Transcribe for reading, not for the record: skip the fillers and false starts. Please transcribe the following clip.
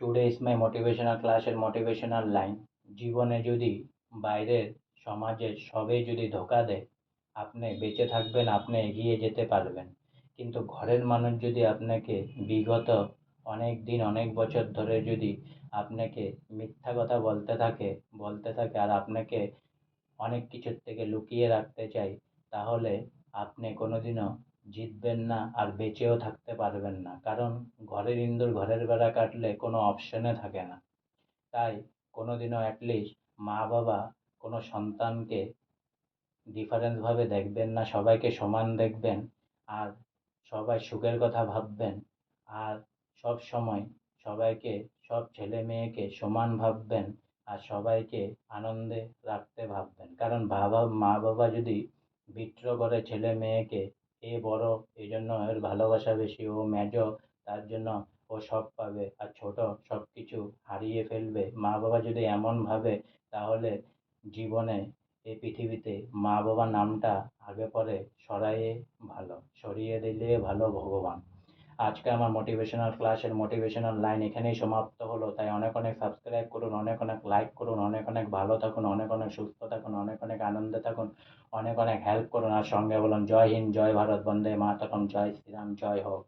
Today is my motivational ক্লাসের motivational line. জীবনে যদি বাইরের সমাজের সবাই যদি ধোঁকা দেয়, আপনি বেঁচে থাকবেন, আপনি এগিয়ে যেতে পারবেন। কিন্তু ঘরের মানুষ যদি আপনাকে বিগত অনেক দিন অনেক বছর ধরে যদি আপনাকে মিথ্যা কথা বলতে থাকে আর আপনাকে অনেক কিছুর থেকে লুকিয়ে রাখতে চাই, তাহলে আপনি কোনোদিনও জিতবেন না আর বেঁচেও থাকতে পারবেন না। কারণ ঘরের ইঁদুর ঘরের বেড়া কাটলে কোনো অপশনে থাকে না। তাই কোনোদিনও অ্যাটলিস্ট মা বাবা কোনো সন্তানকে ডিফারেন্সভাবে দেখবেন না, সবাইকে সমান দেখবেন। আর সবাই সুখের কথা ভাববেন। আর সব সময় সবাইকে, সব ছেলে মেয়েকে সমান ভাববেন। আর সবাইকে আনন্দে রাখতে ভাববেন। কারণ মা বাবা যদি বিট্রে করে ছেলে মেয়েকে, এ বড় এই জন্য এর ভালোবাসা বেশি, ও মেজো তার জন্য ও সব পাবে, আর ছোট সব কিছু হারিয়ে ফেলবে, মা বাবা যদি এমন ভাবে, তাহলে জীবনে এই পৃথিবীতে মা বাবা নামটা আগে পরে সরিয়ে দিলে ভালো ভগবান। আজকে আমার মোটিভেশনাল ক্লাসের মোটিভেশনাল লাইন এখানেই সমাপ্ত হলো। তাই অনেক অনেক সাবস্ক্রাইব করুন, অনেক অনেক লাইক করুন, অনেক অনেক ভালো থাকুন, অনেক অনেক সুস্থ থাকুন, অনেক অনেক আনন্দে থাকুন, অনেক অনেক হেল্প করুন। আর সঙ্গে বলুন জয় হিন্দ, জয় ভারত, বন্দে মাতরম, জয় শ্রীরাম, জয় হোক।